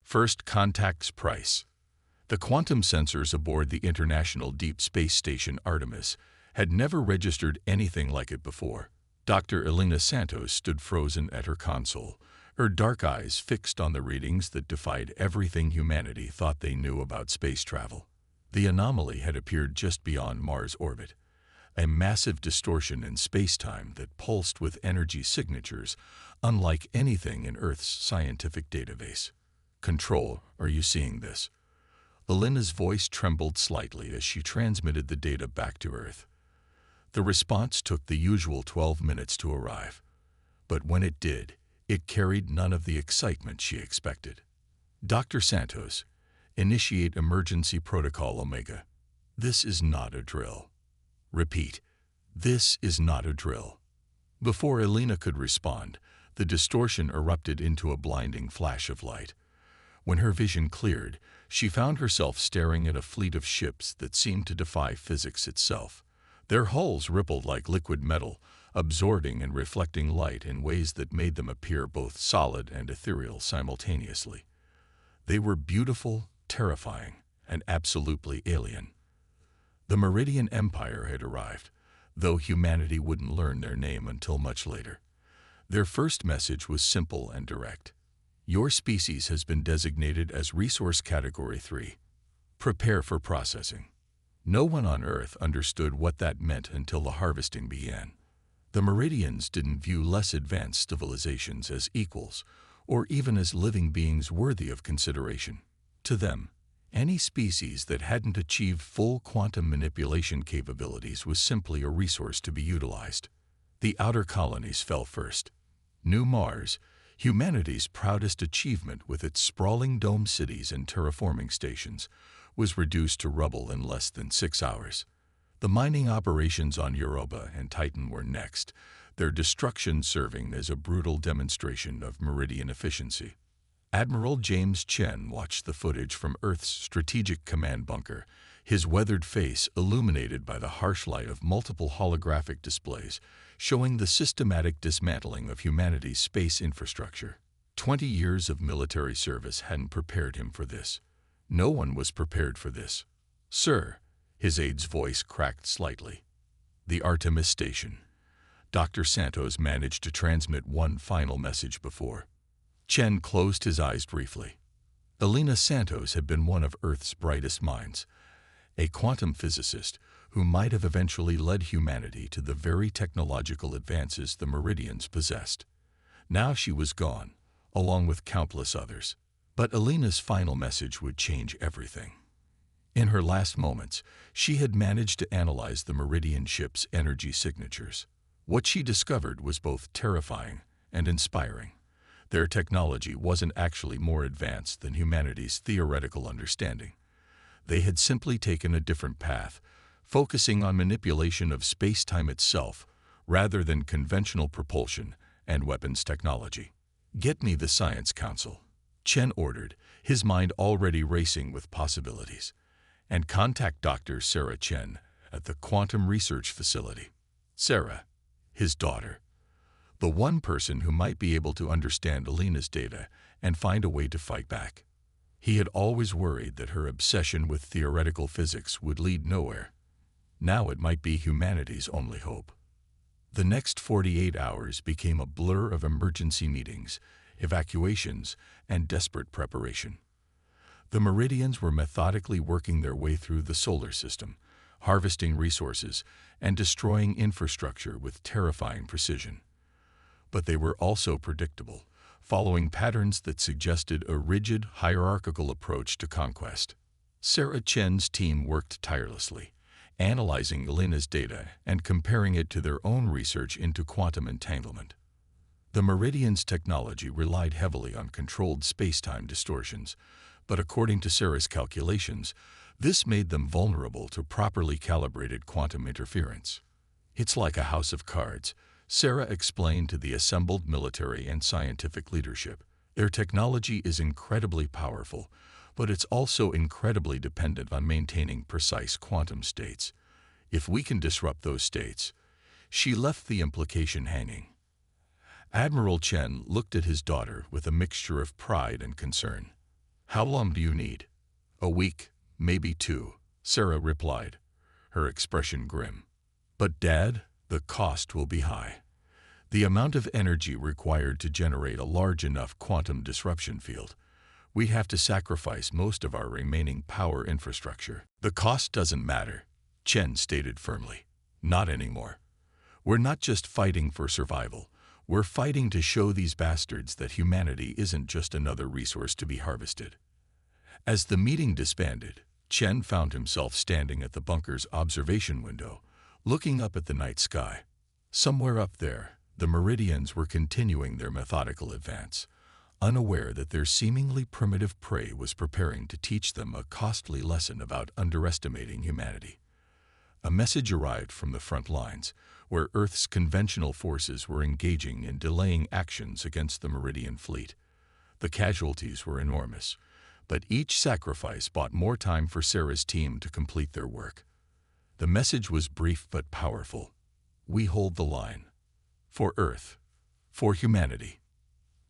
First contact's price. The quantum sensors aboard the International Deep Space Station Artemis had never registered anything like it before. Dr. Elena Santos stood frozen at her console, her dark eyes fixed on the readings that defied everything humanity thought they knew about space travel. The anomaly had appeared just beyond Mars' orbit, a massive distortion in space-time that pulsed with energy signatures unlike anything in Earth's scientific database. "Control, are you seeing this?" Elena's voice trembled slightly as she transmitted the data back to Earth. The response took the usual 12 minutes to arrive, but when it did, it carried none of the excitement she expected. "Dr. Santos, initiate emergency protocol Omega. This is not a drill. Repeat, this is not a drill." Before Elena could respond, the distortion erupted into a blinding flash of light. When her vision cleared, she found herself staring at a fleet of ships that seemed to defy physics itself. Their hulls rippled like liquid metal, absorbing and reflecting light in ways that made them appear both solid and ethereal simultaneously. They were beautiful, terrifying, and absolutely alien. The Meridian Empire had arrived, though humanity wouldn't learn their name until much later. Their first message was simple and direct. "Your species has been designated as Resource Category 3. Prepare for processing." No one on Earth understood what that meant until the harvesting began. The Meridians didn't view less advanced civilizations as equals, or even as living beings worthy of consideration. To them, any species that hadn't achieved full quantum manipulation capabilities was simply a resource to be utilized. The outer colonies fell first. New Mars, humanity's proudest achievement with its sprawling dome cities and terraforming stations, was reduced to rubble in less than 6 hours. The mining operations on Europa and Titan were next, their destruction serving as a brutal demonstration of Meridian efficiency. Admiral James Chen watched the footage from Earth's strategic command bunker, his weathered face illuminated by the harsh light of multiple holographic displays, showing the systematic dismantling of humanity's space infrastructure. 20 years of military service hadn't prepared him for this. No one was prepared for this. "Sir," his aide's voice cracked slightly. "The Artemis station." Dr. Santos managed to transmit one final message before. Chen closed his eyes briefly. Elena Santos had been one of Earth's brightest minds, a quantum physicist who might have eventually led humanity to the very technological advances the Meridians possessed. Now she was gone, along with countless others. But Elena's final message would change everything. In her last moments, she had managed to analyze the Meridian ship's energy signatures. What she discovered was both terrifying and inspiring. Their technology wasn't actually more advanced than humanity's theoretical understanding. They had simply taken a different path, focusing on manipulation of space-time itself rather than conventional propulsion and weapons technology. "Get me the Science Council," Chen ordered, his mind already racing with possibilities. "And contact Dr. Sarah Chen at the Quantum Research Facility." Sarah, his daughter. The one person who might be able to understand Elena's data and find a way to fight back. He had always worried that her obsession with theoretical physics would lead nowhere. Now it might be humanity's only hope. The next 48 hours became a blur of emergency meetings, evacuations, and desperate preparation. The Meridians were methodically working their way through the solar system, harvesting resources and destroying infrastructure with terrifying precision. But they were also predictable, following patterns that suggested a rigid, hierarchical approach to conquest. Sarah Chen's team worked tirelessly, analyzing Elena's data and comparing it to their own research into quantum entanglement. The Meridian's technology relied heavily on controlled space-time distortions, but according to Sarah's calculations, this made them vulnerable to properly calibrated quantum interference. "It's like a house of cards," Sarah explained to the assembled military and scientific leadership. "Their technology is incredibly powerful, but it's also incredibly dependent on maintaining precise quantum states. If we can disrupt those states..." She left the implication hanging. Admiral Chen looked at his daughter with a mixture of pride and concern. How long do you need? A week, maybe 2, Sarah replied, her expression grim. But Dad, the cost will be high. The amount of energy required to generate a large enough quantum disruption field. We have to sacrifice most of our remaining power infrastructure. The cost doesn't matter, Chen stated firmly. Not anymore. We're not just fighting for survival. We're fighting to show these bastards that humanity isn't just another resource to be harvested. As the meeting disbanded, Chen found himself standing at the bunker's observation window, looking up at the night sky. Somewhere up there, the Meridians were continuing their methodical advance, unaware that their seemingly primitive prey was preparing to teach them a costly lesson about underestimating humanity. A message arrived from the front lines, where Earth's conventional forces were engaging in delaying actions against the Meridian fleet. The casualties were enormous, but each sacrifice bought more time for Sarah's team to complete their work. The message was brief but powerful. We hold the line. For Earth. For humanity.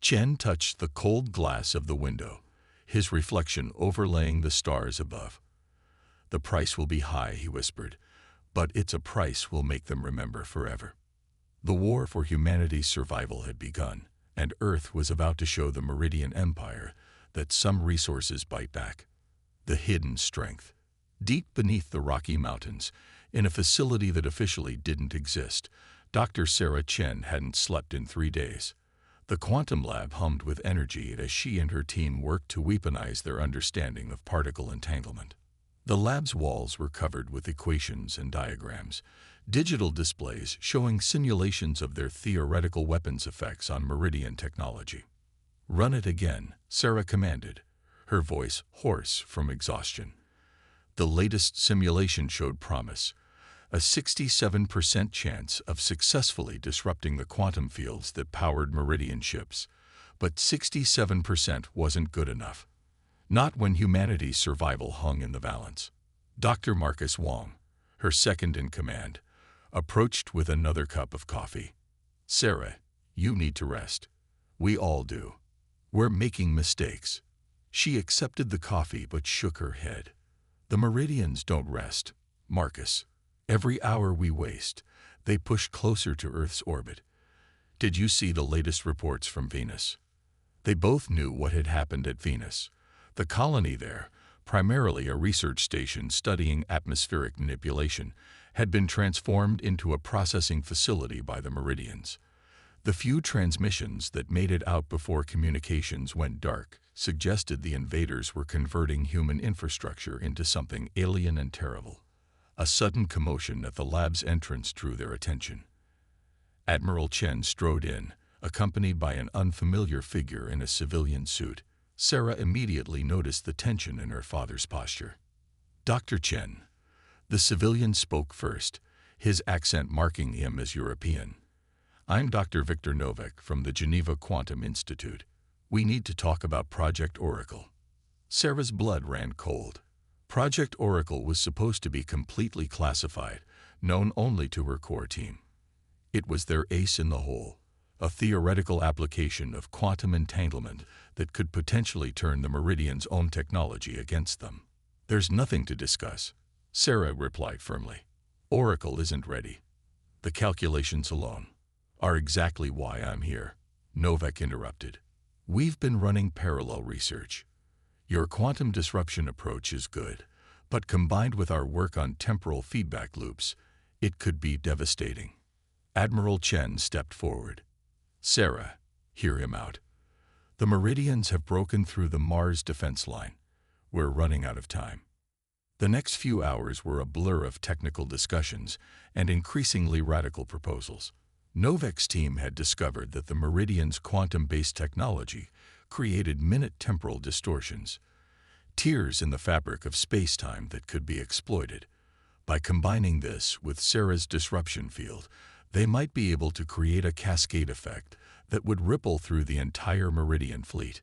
Chen touched the cold glass of the window, his reflection overlaying the stars above. The price will be high, he whispered, but it's a price we'll make them remember forever. The war for humanity's survival had begun, and Earth was about to show the Meridian Empire that some resources bite back. The hidden strength. Deep beneath the Rocky Mountains, in a facility that officially didn't exist, Dr. Sarah Chen hadn't slept in 3 days. The quantum lab hummed with energy as she and her team worked to weaponize their understanding of particle entanglement. The lab's walls were covered with equations and diagrams, digital displays showing simulations of their theoretical weapons effects on Meridian technology. "Run it again," Sarah commanded, her voice hoarse from exhaustion. The latest simulation showed promise, a 67% chance of successfully disrupting the quantum fields that powered Meridian ships. But 67% wasn't good enough. Not when humanity's survival hung in the balance. Dr. Marcus Wong, her second in command, approached with another cup of coffee. "Sarah, you need to rest. We all do. We're making mistakes." She accepted the coffee but shook her head. "The Meridians don't rest, Marcus. Every hour we waste, they push closer to Earth's orbit. Did you see the latest reports from Venus?" They both knew what had happened at Venus. The colony there, primarily a research station studying atmospheric manipulation, had been transformed into a processing facility by the Meridians. The few transmissions that made it out before communications went dark suggested the invaders were converting human infrastructure into something alien and terrible. A sudden commotion at the lab's entrance drew their attention. Admiral Chen strode in, accompanied by an unfamiliar figure in a civilian suit. Sarah immediately noticed the tension in her father's posture. "Dr. Chen." The civilian spoke first, his accent marking him as European. "I'm Dr. Victor Novak from the Geneva Quantum Institute. We need to talk about Project Oracle." Sarah's blood ran cold. Project Oracle was supposed to be completely classified, known only to her core team. It was their ace in the hole, a theoretical application of quantum entanglement that could potentially turn the Meridian's own technology against them. "There's nothing to discuss," Sarah replied firmly. "Oracle isn't ready. The calculations alone are exactly why I'm here," Novak interrupted. "We've been running parallel research. Your quantum disruption approach is good, but combined with our work on temporal feedback loops, it could be devastating." Admiral Chen stepped forward. "Sarah, hear him out. The Meridians have broken through the Mars defense line. We're running out of time." The next few hours were a blur of technical discussions and increasingly radical proposals. Novak's team had discovered that the Meridian's quantum-based technology created minute temporal distortions, tears in the fabric of space-time that could be exploited. By combining this with Sarah's disruption field, they might be able to create a cascade effect that would ripple through the entire Meridian fleet.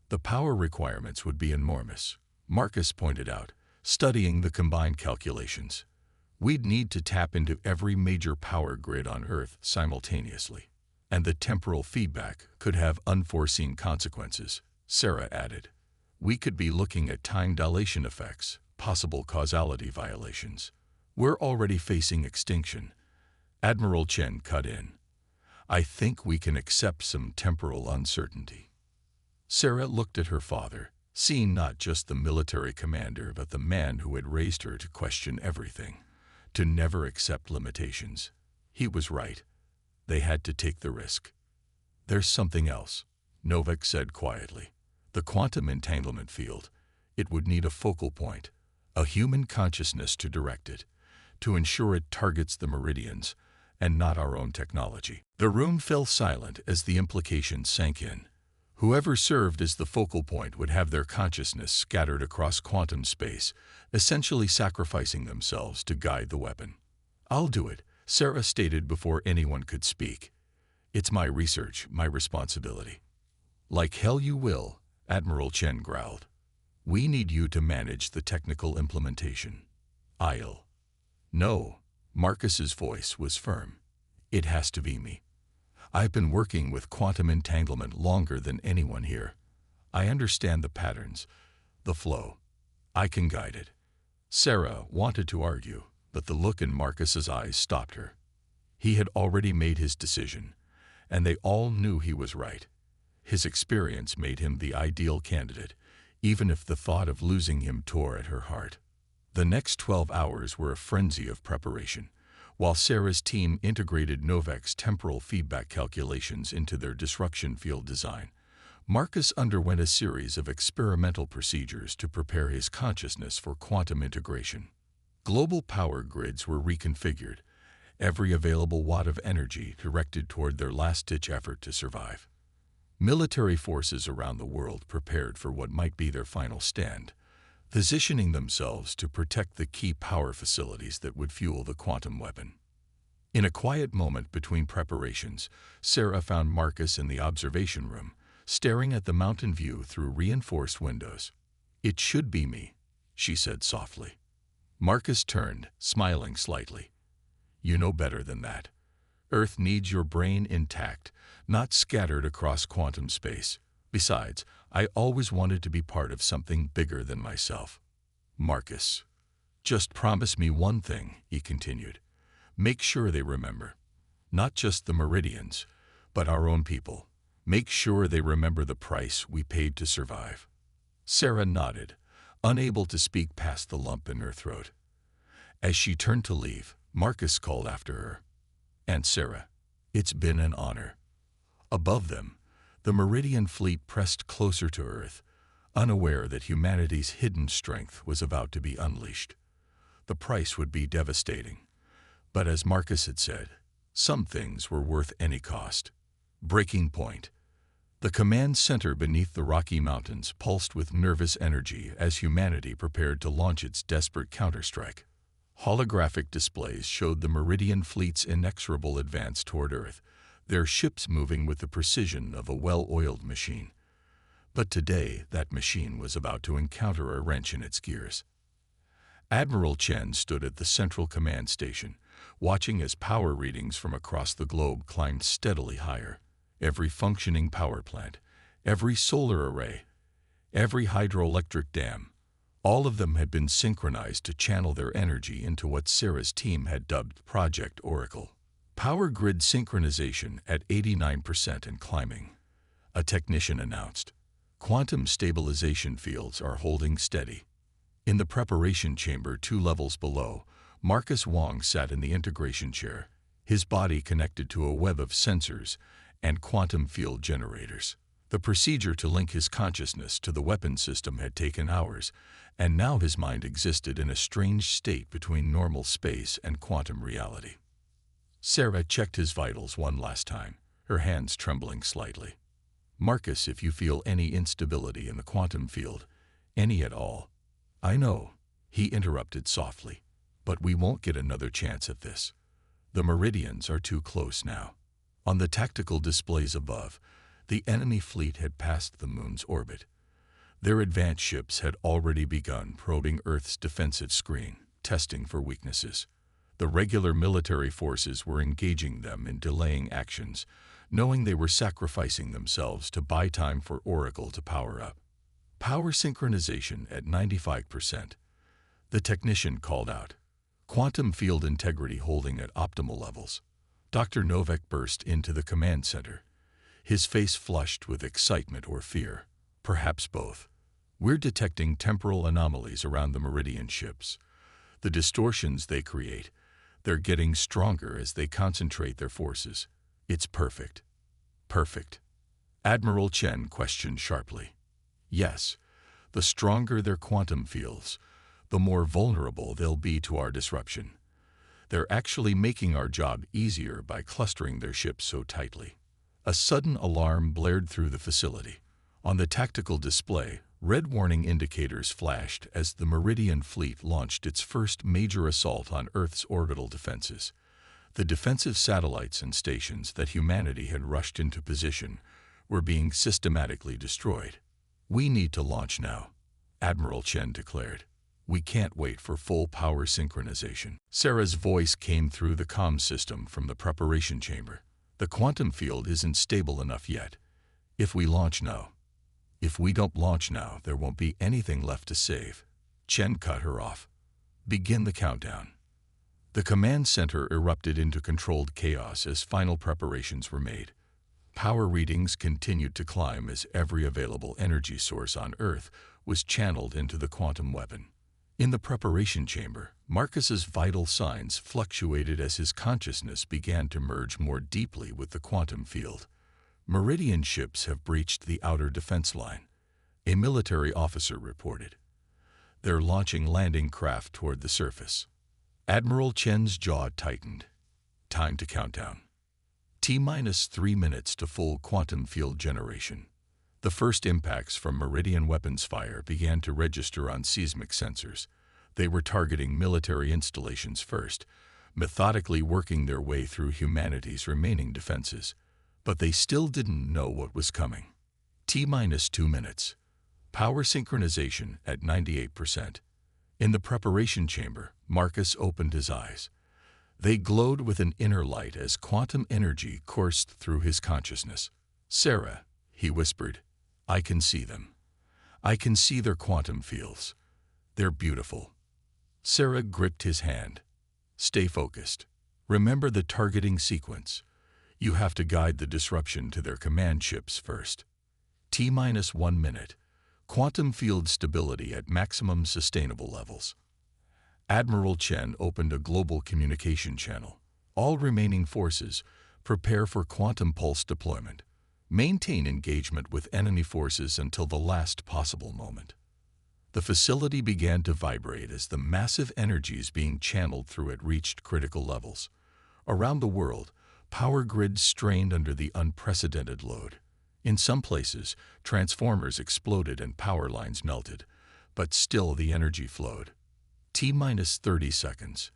The power requirements would be enormous, Marcus pointed out, studying the combined calculations. "We'd need to tap into every major power grid on Earth simultaneously. And the temporal feedback could have unforeseen consequences," Sarah added. We could be looking at time dilation effects, possible causality violations. We're already facing extinction. Admiral Chen cut in. I think we can accept some temporal uncertainty. Sarah looked at her father, seeing not just the military commander but the man who had raised her to question everything, to never accept limitations. He was right. They had to take the risk. There's something else, Novak said quietly. The quantum entanglement field. It would need a focal point, a human consciousness to direct it, to ensure it targets the meridians, and not our own technology. The room fell silent as the implication sank in. Whoever served as the focal point would have their consciousness scattered across quantum space, essentially sacrificing themselves to guide the weapon. I'll do it, Sarah stated before anyone could speak. It's my research, my responsibility. Like hell you will, Admiral Chen growled. We need you to manage the technical implementation. I'll. No, Marcus's voice was firm. It has to be me. I've been working with quantum entanglement longer than anyone here. I understand the patterns, the flow. I can guide it. Sarah wanted to argue, but the look in Marcus's eyes stopped her. He had already made his decision, and they all knew he was right. His experience made him the ideal candidate, even if the thought of losing him tore at her heart. The next 12 hours were a frenzy of preparation. While Sarah's team integrated Novak's temporal feedback calculations into their disruption field design, Marcus underwent a series of experimental procedures to prepare his consciousness for quantum integration. Global power grids were reconfigured, every available watt of energy directed toward their last-ditch effort to survive. Military forces around the world prepared for what might be their final stand, positioning themselves to protect the key power facilities that would fuel the quantum weapon. In a quiet moment between preparations, Sarah found Marcus in the observation room, staring at the mountain view through reinforced windows. It should be me, she said softly. Marcus turned, smiling slightly. You know better than that. Earth needs your brain intact, not scattered across quantum space. Besides, I always wanted to be part of something bigger than myself. Marcus. Just promise me one thing, he continued. Make sure they remember. Not just the meridians, but our own people. Make sure they remember the price we paid to survive. Sarah nodded, unable to speak past the lump in her throat. As she turned to leave, Marcus called after her. And Sarah, it's been an honor. Above them, the Meridian fleet pressed closer to Earth, unaware that humanity's hidden strength was about to be unleashed. The price would be devastating. But as Marcus had said, some things were worth any cost. Breaking point. The command center beneath the Rocky Mountains pulsed with nervous energy as humanity prepared to launch its desperate counterstrike. Holographic displays showed the Meridian fleet's inexorable advance toward Earth, their ships moving with the precision of a well-oiled machine. But today, that machine was about to encounter a wrench in its gears. Admiral Chen stood at the central command station, watching as power readings from across the globe climbed steadily higher. Every functioning power plant, every solar array, every hydroelectric dam, all of them had been synchronized to channel their energy into what Sarah's team had dubbed Project Oracle. Power grid synchronization at 89% and climbing. A technician announced. Quantum stabilization fields are holding steady. In the preparation chamber 2 levels below, Marcus Wong sat in the integration chair, his body connected to a web of sensors and quantum field generators. The procedure to link his consciousness to the weapon system had taken hours, and now his mind existed in a strange state between normal space and quantum reality. Sarah checked his vitals one last time, her hands trembling slightly. Marcus, if you feel any instability in the quantum field, any at all. I know, he interrupted softly, but we won't get another chance at this. The meridians are too close now. On the tactical displays above, the enemy fleet had passed the moon's orbit. Their advanced ships had already begun probing Earth's defensive screen, testing for weaknesses. The regular military forces were engaging them in delaying actions, knowing they were sacrificing themselves to buy time for Oracle to power up. Power synchronization at 95%. The technician called out. Quantum field integrity holding at optimal levels. Dr. Novak burst into the command center, his face flushed with excitement or fear, perhaps both. We're detecting temporal anomalies around the Meridian ships. The distortions they create, they're getting stronger as they concentrate their forces. It's perfect. Perfect. Admiral Chen questioned sharply. Yes, the stronger their quantum fields, the more vulnerable they'll be to our disruption. They're actually making our job easier by clustering their ships so tightly. A sudden alarm blared through the facility. On the tactical display, red warning indicators flashed as the Meridian fleet launched its first major assault on Earth's orbital defenses. The defensive satellites and stations that humanity had rushed into position were being systematically destroyed. We need to launch now, Admiral Chen declared. We can't wait for full power synchronization. Sarah's voice came through the comm system from the preparation chamber. The quantum field isn't stable enough yet. If we launch now, if we don't launch now, there won't be anything left to save. Chen cut her off. Begin the countdown. The command center erupted into controlled chaos as final preparations were made. Power readings continued to climb as every available energy source on Earth was channeled into the quantum weapon. In the preparation chamber, Marcus's vital signs fluctuated as his consciousness began to merge more deeply with the quantum field. Meridian ships have breached the outer defense line, a military officer reported. They're launching landing craft toward the surface. Admiral Chen's jaw tightened. Time to count down. T-minus 3 minutes to full quantum field generation. The first impacts from Meridian weapons fire began to register on seismic sensors. They were targeting military installations first, methodically working their way through humanity's remaining defenses. But they still didn't know what was coming. T-minus 2 minutes. Power synchronization at 98%. In the preparation chamber, Marcus opened his eyes. They glowed with an inner light as quantum energy coursed through his consciousness. Sarah, he whispered, I can see them. I can see their quantum fields. They're beautiful. Sarah gripped his hand. Stay focused. Remember the targeting sequence. You have to guide the disruption to their command ships first. T-minus 1 minute. Quantum field stability at maximum sustainable levels. Admiral Chen opened a global communication channel. All remaining forces, prepare for quantum pulse deployment. Maintain engagement with enemy forces until the last possible moment. The facility began to vibrate as the massive energies being channeled through it reached critical levels. Around the world, power grids strained under the unprecedented load. In some places, transformers exploded and power lines melted, but still the energy flowed. T-minus 30 seconds.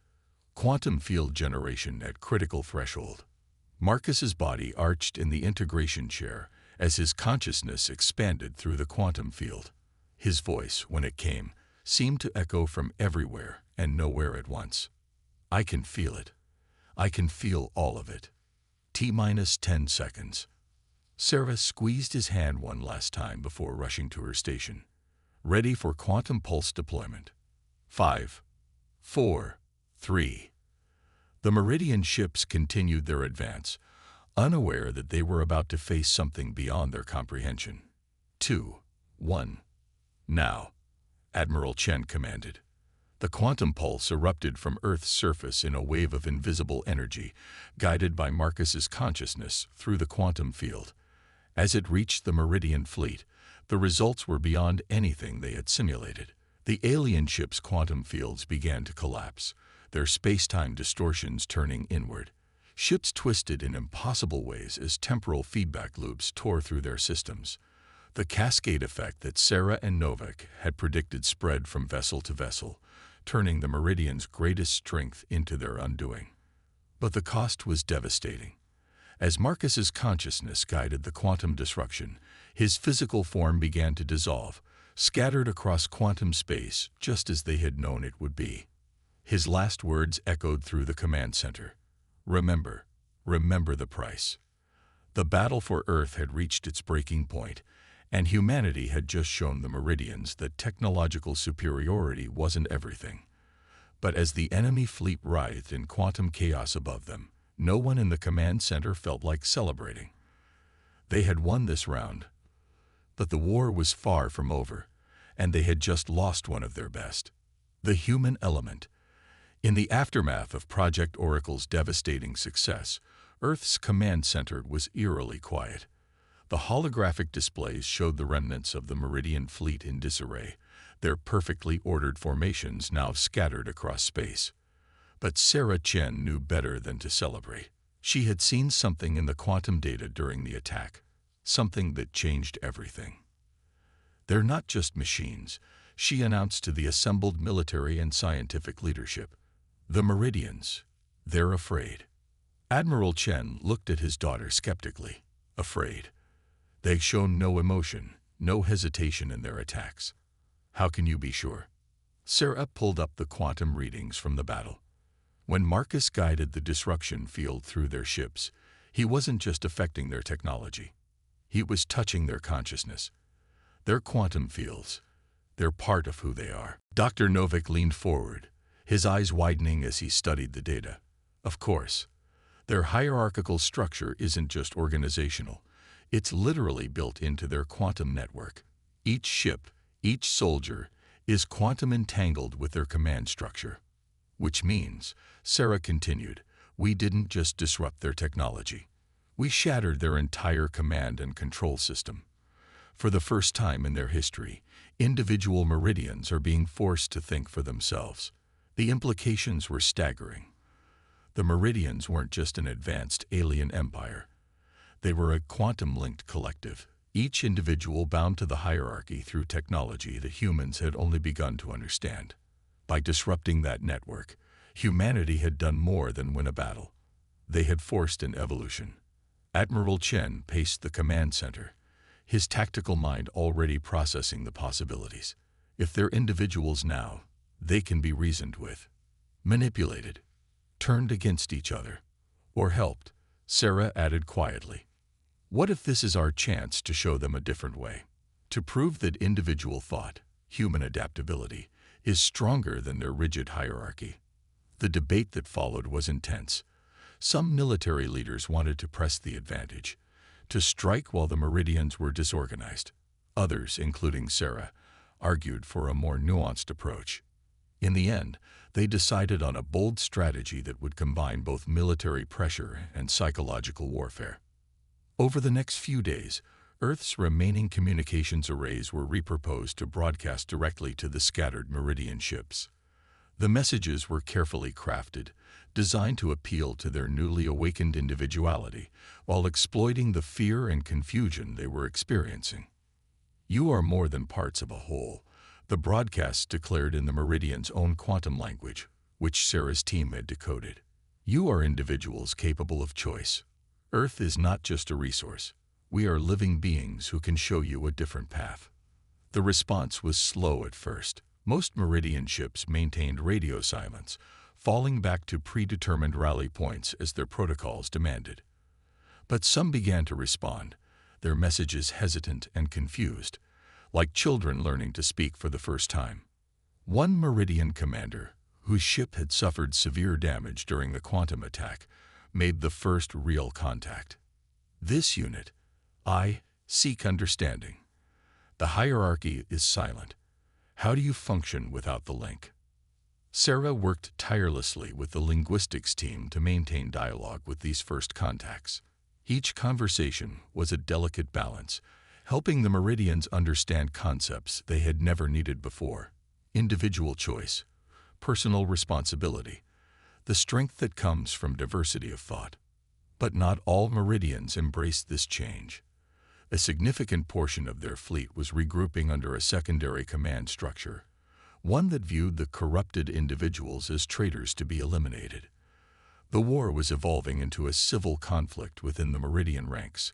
Quantum field generation at critical threshold. Marcus's body arched in the integration chair as his consciousness expanded through the quantum field. His voice, when it came, seemed to echo from everywhere and nowhere at once. I can feel it. I can feel all of it. T-minus 10 seconds. Sarah squeezed his hand one last time before rushing to her station. Ready for quantum pulse deployment. 5, 4, 3. The Meridian ships continued their advance, unaware that they were about to face something beyond their comprehension. 2, 1. Now, Admiral Chen commanded. The quantum pulse erupted from Earth's surface in a wave of invisible energy, guided by Marcus's consciousness through the quantum field. As it reached the Meridian fleet, the results were beyond anything they had simulated. The alien ship's quantum fields began to collapse, their space-time distortions turning inward. Ships twisted in impossible ways as temporal feedback loops tore through their systems. The cascade effect that Sarah and Novak had predicted spread from vessel to vessel, turning the Meridian's greatest strength into their undoing. But the cost was devastating. As Marcus's consciousness guided the quantum disruption, his physical form began to dissolve, scattered across quantum space just as they had known it would be. His last words echoed through the command center. Remember, remember the price. The battle for Earth had reached its breaking point, And humanity had just shown the Meridians that technological superiority wasn't everything. But as the enemy fleet writhed in quantum chaos above them, no one in the command center felt like celebrating. They had won this round, but the war was far from over, and they had just lost one of their best. The human element. In the aftermath of Project Oracle's devastating success, Earth's command center was eerily quiet. The holographic displays showed the remnants of the Meridian fleet in disarray, their perfectly ordered formations now scattered across space. But Sarah Chen knew better than to celebrate. She had seen something in the quantum data during the attack, something that changed everything. "They're not just machines," she announced to the assembled military and scientific leadership. "The Meridians, they're afraid." Admiral Chen looked at his daughter skeptically. "Afraid? They've shown no emotion, no hesitation in their attacks. How can you be sure?" Sarah pulled up the quantum readings from the battle. When Marcus guided the disruption field through their ships, he wasn't just affecting their technology. He was touching their consciousness. Their quantum fields, they're part of who they are. Dr. Novak leaned forward, his eyes widening as he studied the data. Of course, their hierarchical structure isn't just organizational. It's literally built into their quantum network. Each ship, each soldier, is quantum entangled with their command structure. Which means, Sarah continued, we didn't just disrupt their technology. We shattered their entire command and control system. For the first time in their history, individual Meridians are being forced to think for themselves. The implications were staggering. The Meridians weren't just an advanced alien empire. They were a quantum-linked collective, each individual bound to the hierarchy through technology that humans had only begun to understand. By disrupting that network, humanity had done more than win a battle. They had forced an evolution. Admiral Chen paced the command center, his tactical mind already processing the possibilities. If they're individuals now, they can be reasoned with, manipulated, turned against each other, or helped, Sarah added quietly. What if this is our chance to show them a different way? To prove that individual thought, human adaptability, is stronger than their rigid hierarchy. The debate that followed was intense. Some military leaders wanted to press the advantage, to strike while the Meridians were disorganized. Others, including Sarah, argued for a more nuanced approach. In the end, they decided on a bold strategy that would combine both military pressure and psychological warfare. Over the next few days, Earth's remaining communications arrays were repurposed to broadcast directly to the scattered Meridian ships. The messages were carefully crafted, designed to appeal to their newly awakened individuality, while exploiting the fear and confusion they were experiencing. You are more than parts of a whole, the broadcasts declared in the Meridian's own quantum language, which Sarah's team had decoded. You are individuals capable of choice. Earth is not just a resource. We are living beings who can show you a different path. The response was slow at first. Most Meridian ships maintained radio silence, falling back to predetermined rally points as their protocols demanded. But some began to respond, their messages hesitant and confused, like children learning to speak for the first time. One Meridian commander, whose ship had suffered severe damage during the quantum attack, made the first real contact. This unit, I seek understanding. The hierarchy is silent. How do you function without the link? Sarah worked tirelessly with the linguistics team to maintain dialogue with these first contacts. Each conversation was a delicate balance, helping the Meridians understand concepts they had never needed before. Individual choice, personal responsibility, the strength that comes from diversity of thought. But not all Meridians embraced this change. A significant portion of their fleet was regrouping under a secondary command structure, one that viewed the corrupted individuals as traitors to be eliminated. The war was evolving into a civil conflict within the Meridian ranks,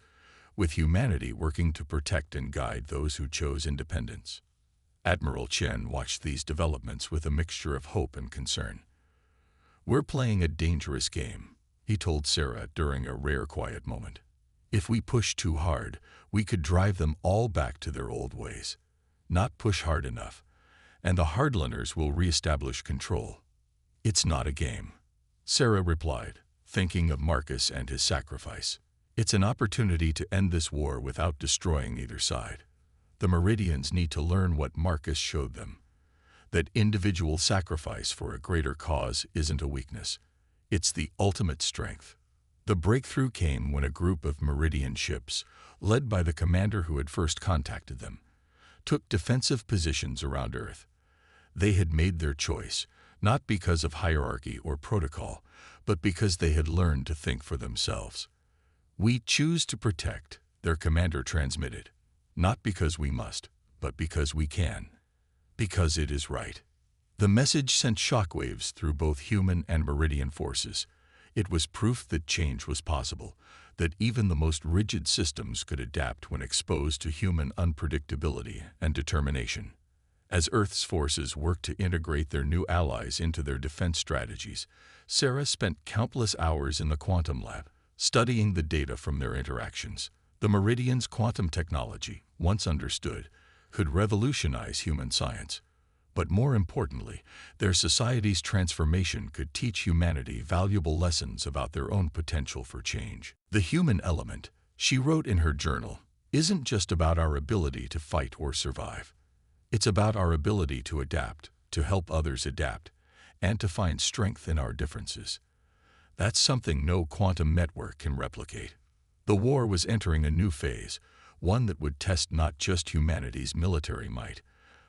with humanity working to protect and guide those who chose independence. Admiral Chen watched these developments with a mixture of hope and concern. We're playing a dangerous game, he told Sarah during a rare quiet moment. If we push too hard, we could drive them all back to their old ways. Not push hard enough, and the hardliners will reestablish control. It's not a game, Sarah replied, thinking of Marcus and his sacrifice. It's an opportunity to end this war without destroying either side. The Meridians need to learn what Marcus showed them, that individual sacrifice for a greater cause isn't a weakness. It's the ultimate strength. The breakthrough came when a group of Meridian ships, led by the commander who had first contacted them, took defensive positions around Earth. They had made their choice, not because of hierarchy or protocol, but because they had learned to think for themselves. "We choose to protect," their commander transmitted, "not because we must, but because we can. Because it is right." The message sent shockwaves through both human and Meridian forces. It was proof that change was possible, that even the most rigid systems could adapt when exposed to human unpredictability and determination. As Earth's forces worked to integrate their new allies into their defense strategies, Sarah spent countless hours in the quantum lab, studying the data from their interactions. The Meridians' quantum technology, once understood, could revolutionize human science. But more importantly, their society's transformation could teach humanity valuable lessons about their own potential for change. "The human element," she wrote in her journal, "isn't just about our ability to fight or survive. It's about our ability to adapt, to help others adapt, and to find strength in our differences. That's something no quantum network can replicate." The war was entering a new phase, one that would test not just humanity's military might,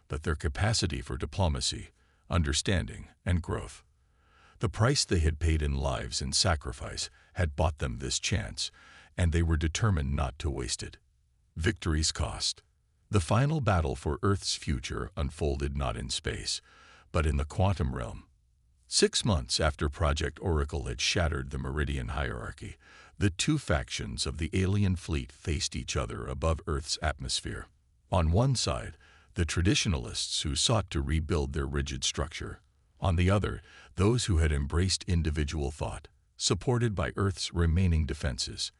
but their capacity for diplomacy, understanding, and growth. The price they had paid in lives and sacrifice had bought them this chance, and they were determined not to waste it. Victory's cost. The final battle for Earth's future unfolded not in space, but in the quantum realm. 6 months after Project Oracle had shattered the Meridian hierarchy, the two factions of the alien fleet faced each other above Earth's atmosphere. On one side, the traditionalists who sought to rebuild their rigid structure. On the other, those who had embraced individual thought, supported by Earth's remaining defenses.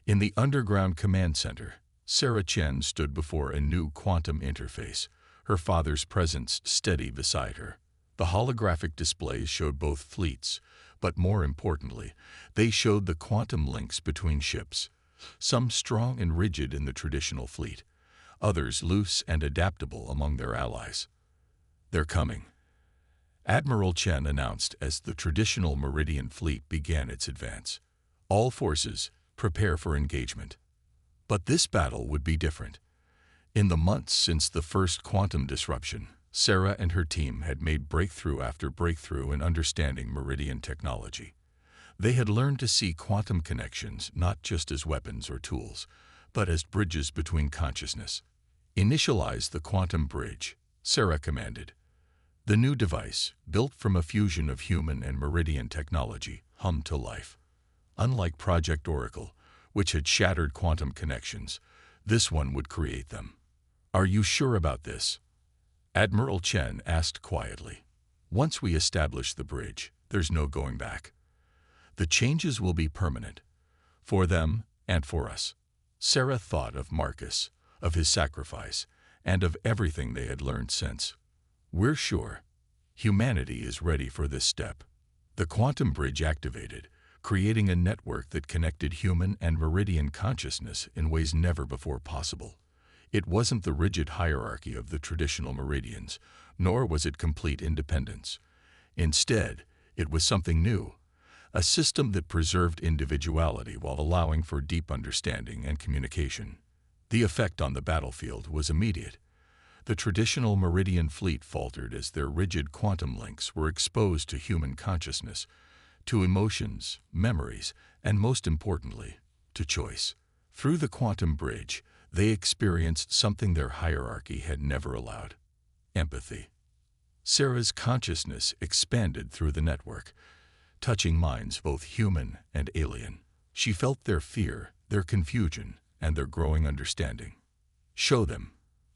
In the underground command center, Sarah Chen stood before a new quantum interface, her father's presence steady beside her. The holographic displays showed both fleets, but more importantly, they showed the quantum links between ships, some strong and rigid in the traditional fleet, others loose and adaptable among their allies. "They're coming," Admiral Chen announced as the traditional Meridian fleet began its advance. "All forces, prepare for engagement." But this battle would be different. In the months since the first quantum disruption, Sarah and her team had made breakthrough after breakthrough in understanding Meridian technology. They had learned to see quantum connections not just as weapons or tools, but as bridges between consciousness. "Initialize the quantum bridge," Sarah commanded. The new device, built from a fusion of human and Meridian technology, hummed to life. Unlike Project Oracle, which had shattered quantum connections, this one would create them. "Are you sure about this?" Admiral Chen asked quietly. "Once we establish the bridge, there's no going back. The changes will be permanent, for them and for us." Sarah thought of Marcus, of his sacrifice, and of everything they had learned since. "We're sure. Humanity is ready for this step." The quantum bridge activated, creating a network that connected human and Meridian consciousness in ways never before possible. It wasn't the rigid hierarchy of the traditional Meridians, nor was it complete independence. Instead, it was something new, a system that preserved individuality while allowing for deep understanding and communication. The effect on the battlefield was immediate. The traditional Meridian fleet faltered as their rigid quantum links were exposed to human consciousness, to emotions, memories, and most importantly, to choice. Through the quantum bridge, they experienced something their hierarchy had never allowed: empathy. Sarah's consciousness expanded through the network, touching minds both human and alien. She felt their fear, their confusion, and their growing understanding. "Show them,"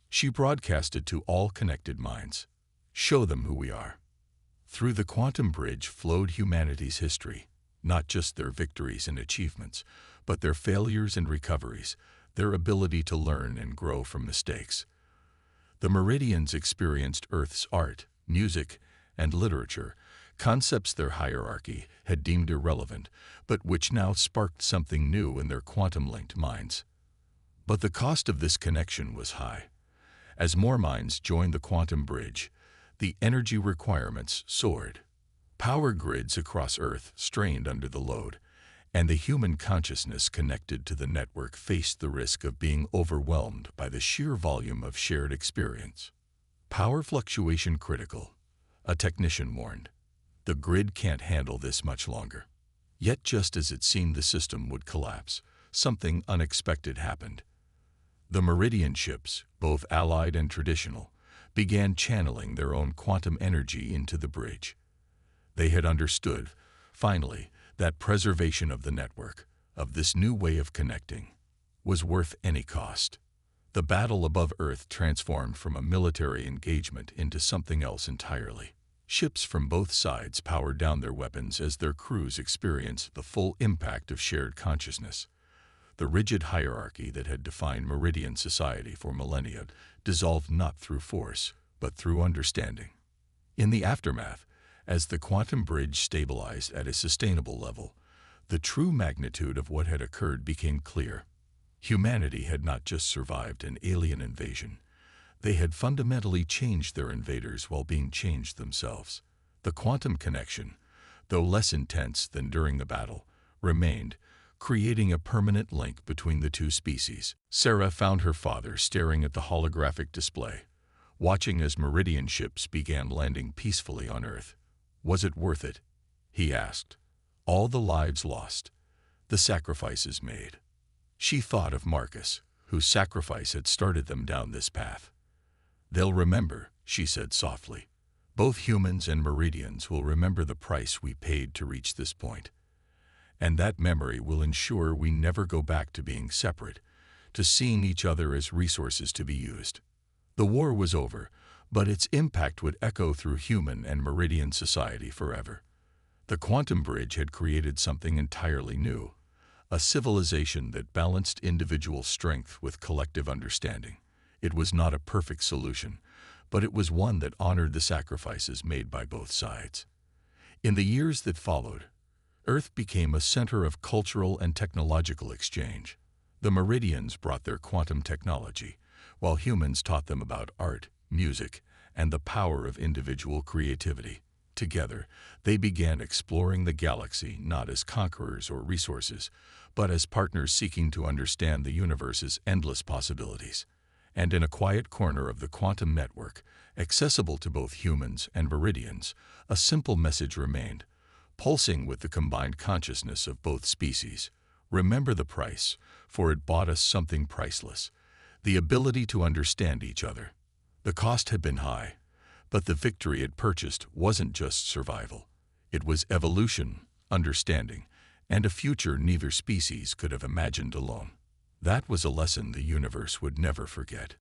she broadcasted to all connected minds. "Show them who we are." Through the quantum bridge flowed humanity's history, not just their victories and achievements, but their failures and recoveries, their ability to learn and grow from mistakes. The Meridians experienced Earth's art, music, and literature, concepts their hierarchy had deemed irrelevant, but which now sparked something new in their quantum-linked minds. But the cost of this connection was high. As more minds joined the quantum bridge, the energy requirements soared. Power grids across Earth strained under the load, and the human consciousness connected to the network faced the risk of being overwhelmed by the sheer volume of shared experience. Power fluctuation critical, a technician warned. The grid can't handle this much longer. Yet just as it seemed the system would collapse, something unexpected happened. The Meridian ships, both allied and traditional, began channeling their own quantum energy into the bridge. They had understood, finally, that preservation of the network, of this new way of connecting, was worth any cost. The battle above Earth transformed from a military engagement into something else entirely. Ships from both sides powered down their weapons as their crews experienced the full impact of shared consciousness. The rigid hierarchy that had defined Meridian society for millennia dissolved not through force, but through understanding. In the aftermath, as the quantum bridge stabilized at a sustainable level, the true magnitude of what had occurred became clear. Humanity had not just survived an alien invasion. They had fundamentally changed their invaders while being changed themselves. The quantum connection, though less intense than during the battle, remained, creating a permanent link between the two species. Sarah found her father staring at the holographic display, watching as Meridian ships began landing peacefully on Earth. "Was it worth it?" he asked. "All the lives lost, the sacrifices made." She thought of Marcus, whose sacrifice had started them down this path. "They'll remember," she said softly. "Both humans and Meridians will remember the price we paid to reach this point. And that memory will ensure we never go back to being separate, to seeing each other as resources to be used." The war was over, but its impact would echo through human and Meridian society forever. The quantum bridge had created something entirely new, a civilization that balanced individual strength with collective understanding. It was not a perfect solution, but it was one that honored the sacrifices made by both sides. In the years that followed, Earth became a center of cultural and technological exchange. The Meridians brought their quantum technology, while humans taught them about art, music, and the power of individual creativity. Together, they began exploring the galaxy not as conquerors or resources, but as partners seeking to understand the universe's endless possibilities. And in a quiet corner of the quantum network, accessible to both humans and Meridians, a simple message remained, pulsing with the combined consciousness of both species. "Remember the price, for it bought us something priceless, the ability to understand each other." The cost had been high, but the victory it purchased wasn't just survival. It was evolution, understanding, and a future neither species could have imagined alone. That was a lesson the universe would never forget.